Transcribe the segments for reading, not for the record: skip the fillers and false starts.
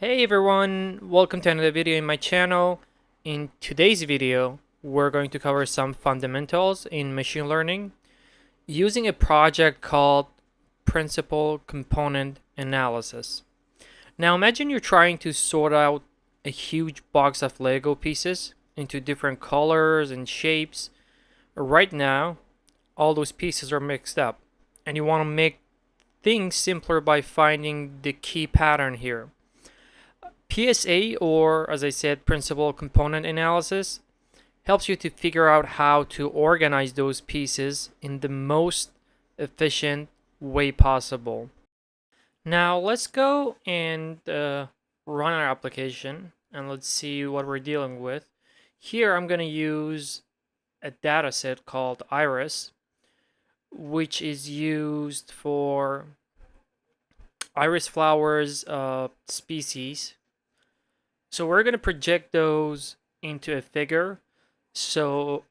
Hey everyone, welcome to another video in my channel. In today's video, we're going to cover some fundamentals in machine learning using a project called Principal Component Analysis. Now imagine you're trying to sort out a huge box of Lego pieces into different colors and shapes. Right now, all those pieces are mixed up, and you want to make things simpler by finding the key pattern here. PCA, or as I said, Principal Component Analysis, helps you to figure out how to organize those pieces in the most efficient way possible. Now let's go and run our application and let's see what we're dealing with. Here I'm going to use a data set called iris, which is used for iris flowers species. So we're going to project those into a figure so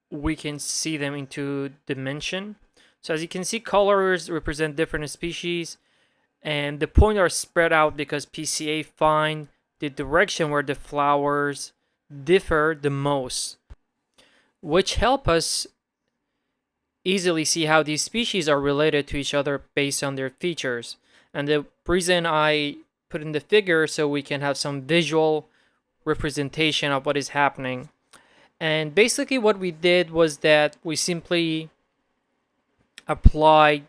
we can see them into dimension. So as you can see, colors represent different species, and the points are spread out because PCA find the direction where the flowers differ the most, which help us easily see how these species are related to each other based on their features. And the reason I put in the figure so we can have some visual representation of what is happening. And basically what we did was that we simply applied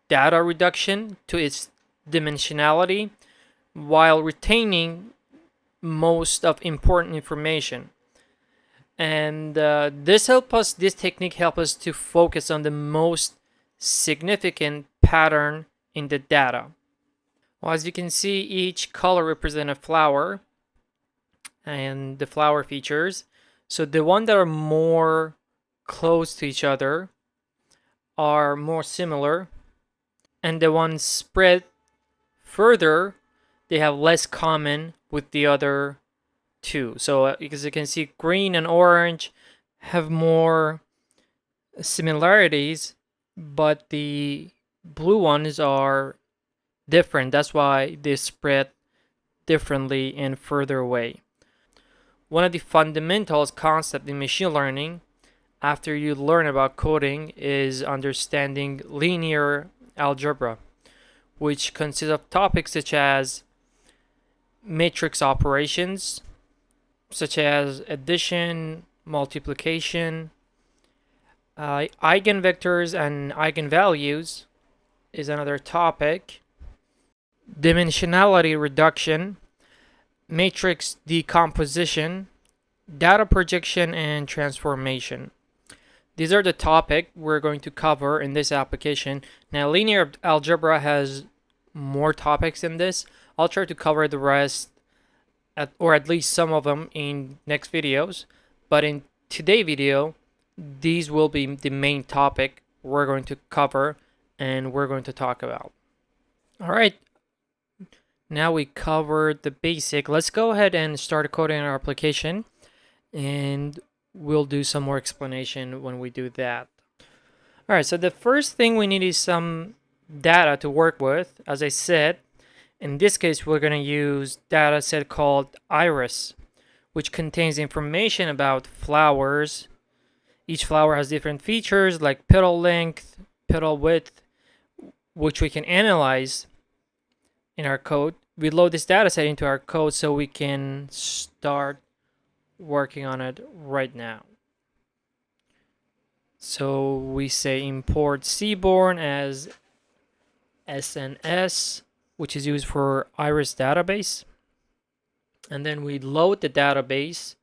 data reduction to its dimensionality while retaining most of important information. And this technique helps us to focus on the most significant pattern in the data. Well, as you can see, each color represents a flower and the flower features. So the ones that are more close to each other are more similar, and the ones spread further, they have less common with the other two. So as you can see, green and orange have more similarities, but the blue ones are different. That's why they spread differently and further away. One of the fundamentals concept in machine learning after you learn about coding is understanding linear algebra, which consists of topics such as matrix operations, such as addition, multiplication, eigenvectors and eigenvalues is another topic, dimensionality reduction, matrix decomposition, data projection, and transformation. These are the topics we're going to cover in this application. Now, linear algebra has more topics than this. I'll try to cover the rest, or at least some of them, in next videos. But in today's video, these will be the main topic we're going to cover and we're going to talk about. All right. Now we covered the basic. Let's go ahead and start coding our application, and we'll do some more explanation when we do that. All right, so the first thing we need is some data to work with. As I said, in this case, we're going to use data set called iris, which contains information about flowers. Each flower has different features like petal length, petal width, which we can analyze in our code. We load this data set into our code so we can start working on it right now. So we say import seaborn as SNS, which is used for iris database. And then we load the database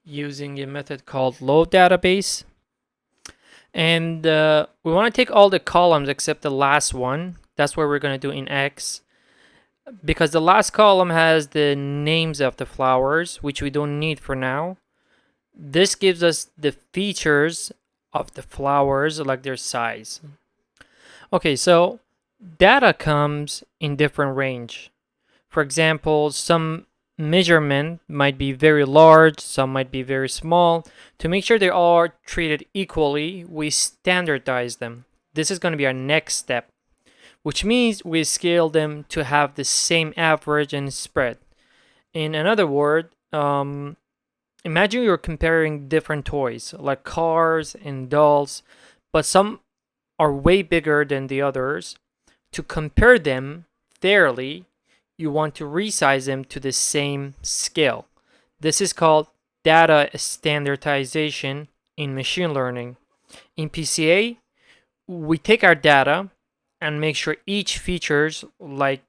using a method called load database. And we want to take all the columns except the last one. That's what we're going to do in X, because the last column has the names of the flowers, which we don't need for now. This gives us the features of the flowers, like their size. Okay, so data comes in different range. For example, some measurement might be very large, some might be very small. To make sure they all are treated equally, we standardize them. This is going to be our next step. which means we scale them to have the same average and spread. In another word, imagine you're comparing different toys, like cars and dolls, but some are way bigger than the others. To compare them fairly, you want to resize them to the same scale. This is called data standardization in machine learning. In PCA, we take our data and make sure each features, like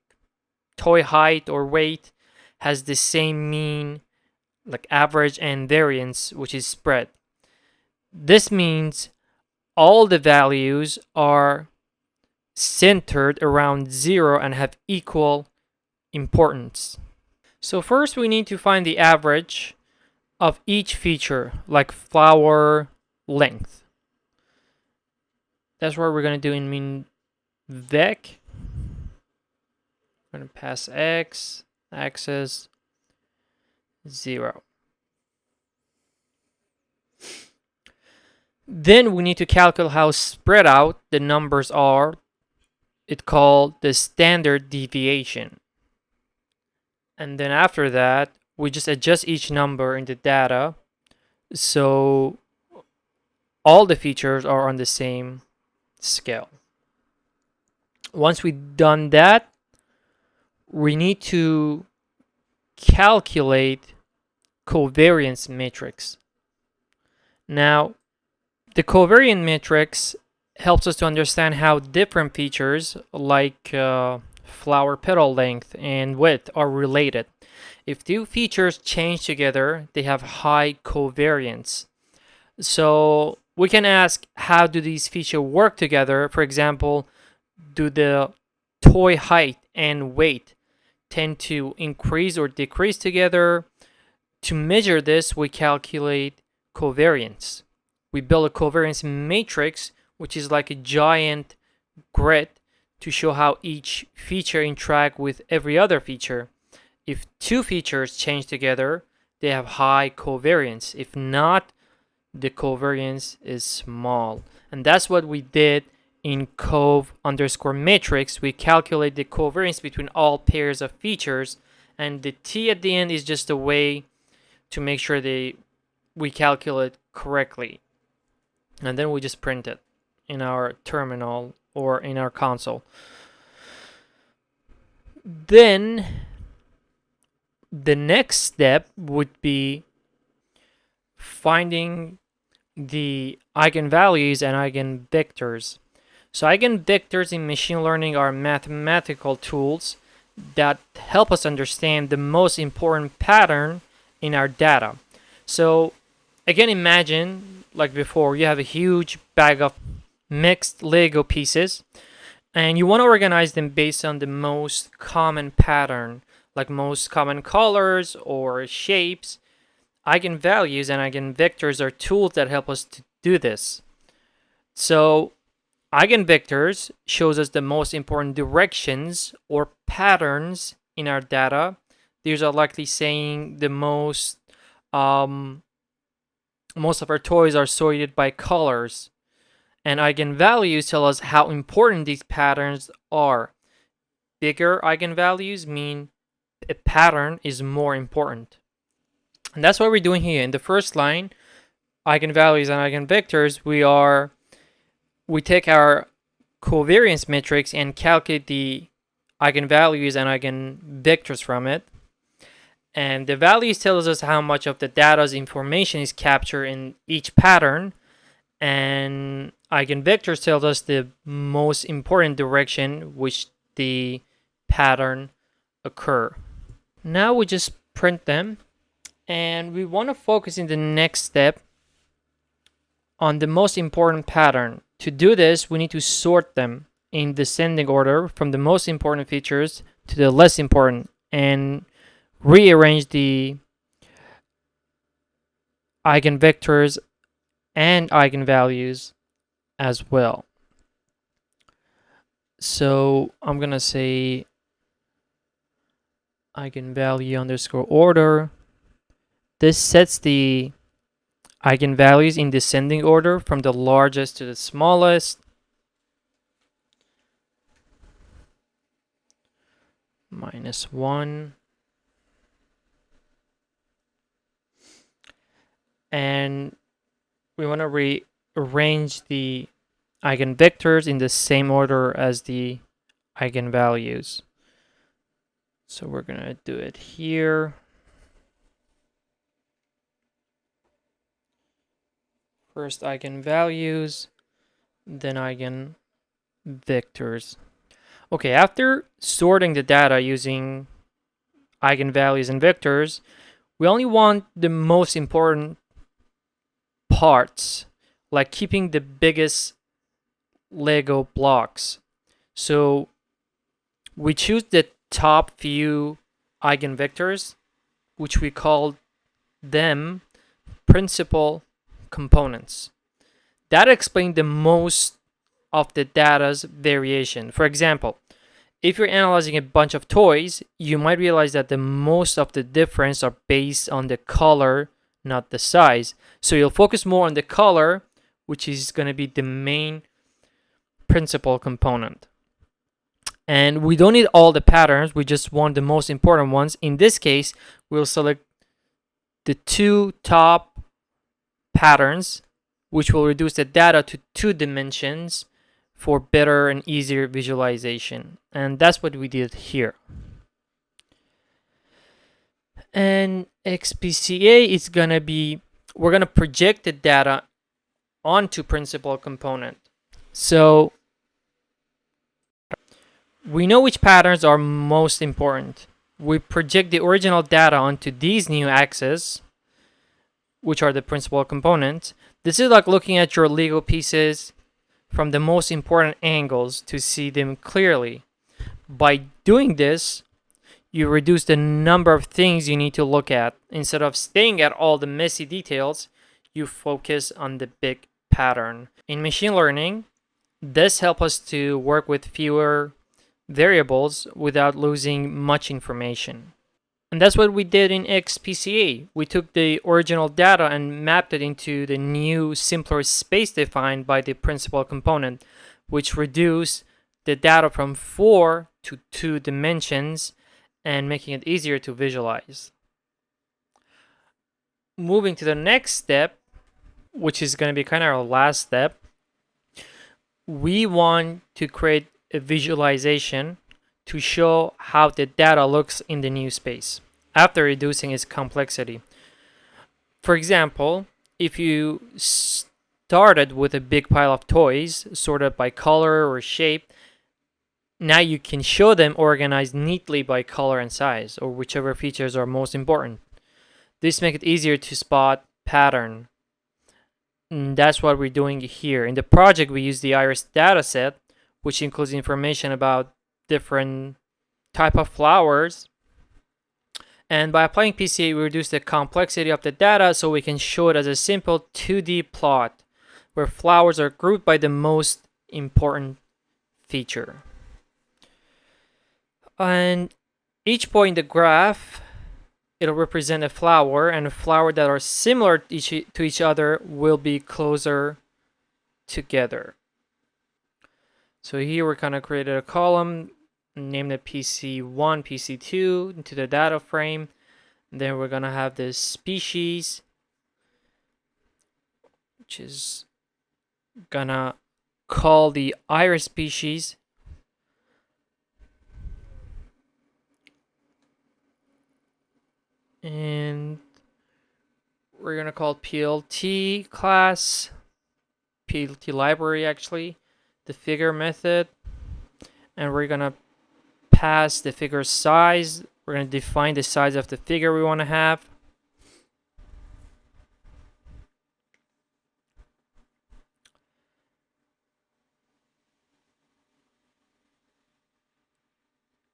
toy height or weight, has the same mean, like average, and variance, which is spread. This means all the values are centered around 0 and have equal importance. So first we need to find the average of each feature, like flower length. That's what we're going to do in min vec. We're going to pass x, axis 0. Then we need to calculate how spread out the numbers are. It's called the standard deviation. And then after that, we just adjust each number in the data so all the features are on the same scale. Once we've done that, we need to calculate covariance matrix. Now, the covariance matrix helps us to understand how different features like flower petal length and width are related. If two features change together, they have high covariance. So we can ask, how do these features work together? For example, do the toy height and weight tend to increase or decrease together? To measure this, we calculate covariance. We build a covariance matrix, which is like a giant grid to show how each feature interacts with every other feature. If two features change together, they have high covariance. If not, the covariance is small. And that's what we did in cov_matrix. We calculate the covariance between all pairs of features, and the t at the end is just a way to make sure we calculate correctly. And then we just print it in our terminal or in our console. Then the next step would be finding the eigenvalues and eigenvectors. So eigenvectors in machine learning are mathematical tools that help us understand the most important pattern in our data. So again, imagine, like before, you have a huge bag of mixed Lego pieces and you want to organize them based on the most common pattern, like most common colors or shapes. Eigenvalues and eigenvectors are tools that help us to do this. So eigenvectors shows us the most important directions or patterns in our data. These are likely saying the most of our toys are sorted by colors. And eigenvalues tell us how important these patterns are. Bigger eigenvalues mean a pattern is more important. And that's what we're doing here. In the first line, eigenvalues and eigenvectors, we take our covariance matrix and calculate the eigenvalues and eigenvectors from it. And the values tells us how much of the data's information is captured in each pattern. And eigenvectors tells us the most important direction which the pattern occur. Now we just print them, and we want to focus in the next step on the most important pattern. To do this, we need to sort them in descending order from the most important features to the less important, and rearrange the eigenvectors and eigenvalues as well. So I'm gonna say eigenvalue underscore order. This sets the eigenvalues in descending order from the largest to the smallest. -1. And we want to rearrange the eigenvectors in the same order as the eigenvalues. So we're going to do it here. First eigenvalues, then eigenvectors. Okay, after sorting the data using eigenvalues and vectors, we only want the most important parts, like keeping the biggest Lego blocks. So we choose the top few eigenvectors, which we call them principal components. That explains the most of the data's variation. For example, if you're analyzing a bunch of toys, you might realize that the most of the difference are based on the color, not the size. So you'll focus more on the color, which is going to be the main principal component. And we don't need all the patterns, we just want the most important ones. In this case, we'll select the 2 top patterns, which will reduce the data to 2 dimensions for better and easier visualization. And that's what we did here. And XPCA is gonna be, we're gonna project the data onto principal component. So we know which patterns are most important. We project the original data onto these new axes, which are the principal components. This is like looking at your Lego pieces from the most important angles to see them clearly. By doing this, you reduce the number of things you need to look at. Instead of staying at all the messy details, you focus on the big pattern. In machine learning, this helps us to work with fewer variables without losing much information. And that's what we did in XPCA. We took the original data and mapped it into the new, simpler space defined by the principal component, which reduced the data from 4 to 2 dimensions and making it easier to visualize. Moving to the next step, which is going to be kind of our last step, we want to create a visualization to show how the data looks in the new space after reducing its complexity. For example, if you started with a big pile of toys sorted by color or shape, now you can show them organized neatly by color and size, or whichever features are most important. This makes it easier to spot pattern. And that's what we're doing here. In the project, we use the iris dataset, which includes information about different type of flowers. And by applying PCA, we reduce the complexity of the data so we can show it as a simple 2D plot where flowers are grouped by the most important feature. And each point in the graph, it'll represent a flower, and a flower that are similar to each other will be closer together. So here we're kind of created a column, named it PC1, PC2 into the data frame. Then we're gonna have this species, which is gonna call the iris species. And we're gonna call PLT class, PLT library actually, the figure method, and we're gonna pass the figure size. We're gonna define the size of the figure we want to have.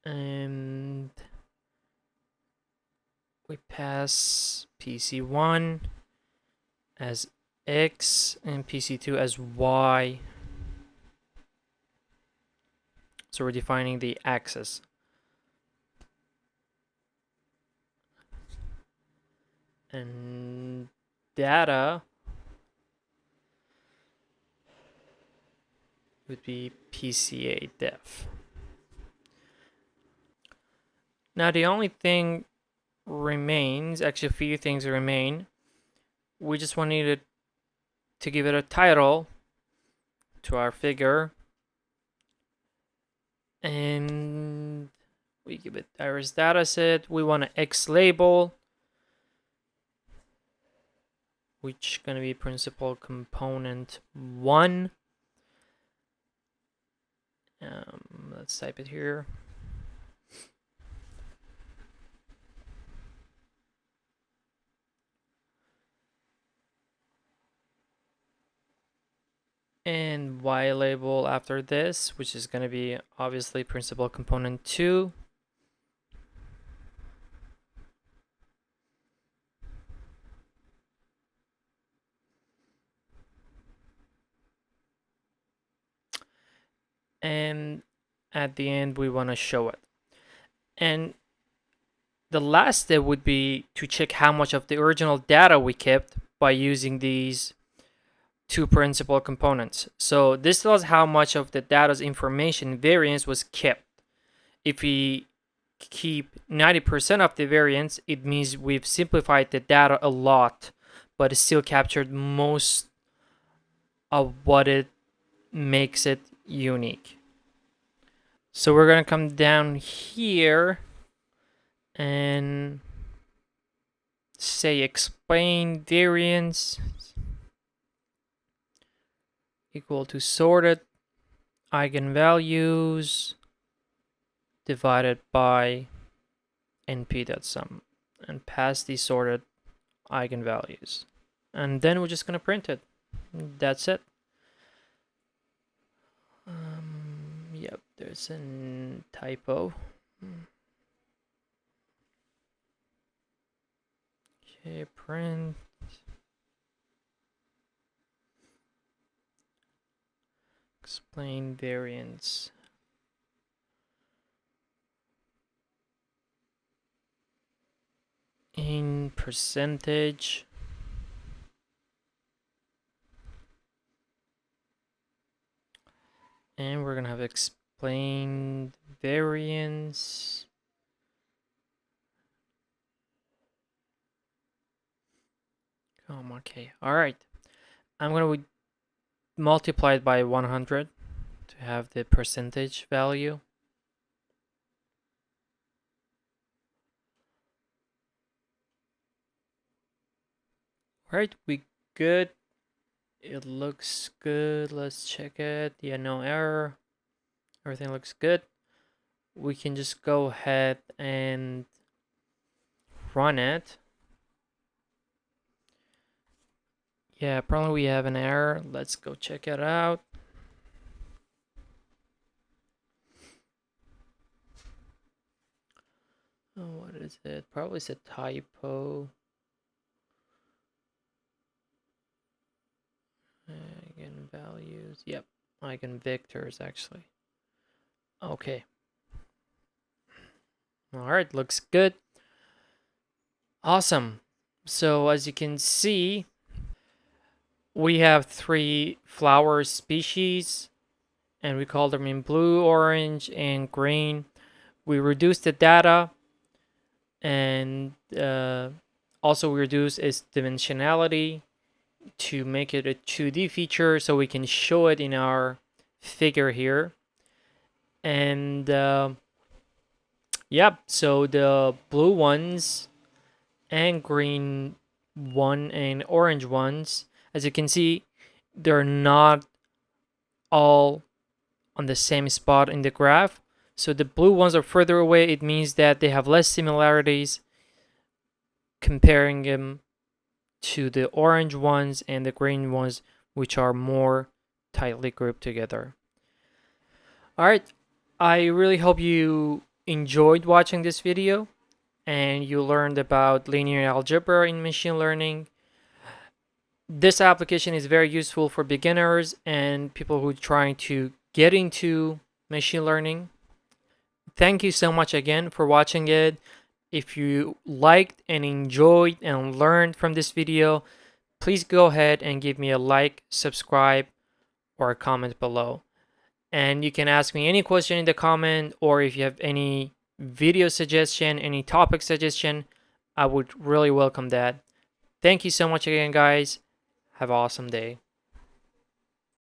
And we pass PC1 as X and PC2 as Y. So we're defining the axis. And data would be PCA def. Now the only thing remains, actually a few things remain. We just wanted to give it a title to our figure, and we give it iris dataset. We want an X label, which gonna be principal component 1. Let's type it here. And Y label after this, which is going to be obviously principal component 2. And at the end, we want to show it. And the last step would be to check how much of the original data we kept by using these two principal components. So this tells how much of the data's information variance was kept. If we keep 90% of the variance, it means we've simplified the data a lot, but it still captured most of what it makes it unique. So we're going to come down here and say explain variance equal to sorted eigenvalues divided by np.sum, and pass the sorted eigenvalues. And then we're just going to print it. That's it. Yep, there's a typo. Okay, print. Explain variance. In percentage. And we're going to have explained variance. Okay. All right. I'm going to multiply it by 100 to have the percentage value. All right, we good. It looks good. Let's check it. Yeah, no error. Everything looks good. We can just go ahead and run it. Yeah, probably we have an error. Let's go check it out. Oh, what is it? Probably it's a typo. Eigenvalues. Yep, eigenvectors actually. Okay. All right, looks good. Awesome. So as you can see, we have 3 flower species, and we call them in blue, orange, and green. We reduce the data, and also we reduce its dimensionality to make it a 2D feature so we can show it in our figure here. And yep, so the blue ones and green one and orange ones, as you can see, they're not all on the same spot in the graph. So the blue ones are further away. It means that they have less similarities comparing them to the orange ones and the green ones, which are more tightly grouped together. All right, I really hope you enjoyed watching this video and you learned about linear algebra in machine learning. This application is very useful for beginners and people who are trying to get into machine learning. Thank you so much again for watching it. If you liked and enjoyed and learned from this video, please go ahead and give me a like, subscribe, or a comment below. And you can ask me any question in the comment, or if you have any video suggestion, any topic suggestion, I would really welcome that. Thank you so much again, guys. Have an awesome day.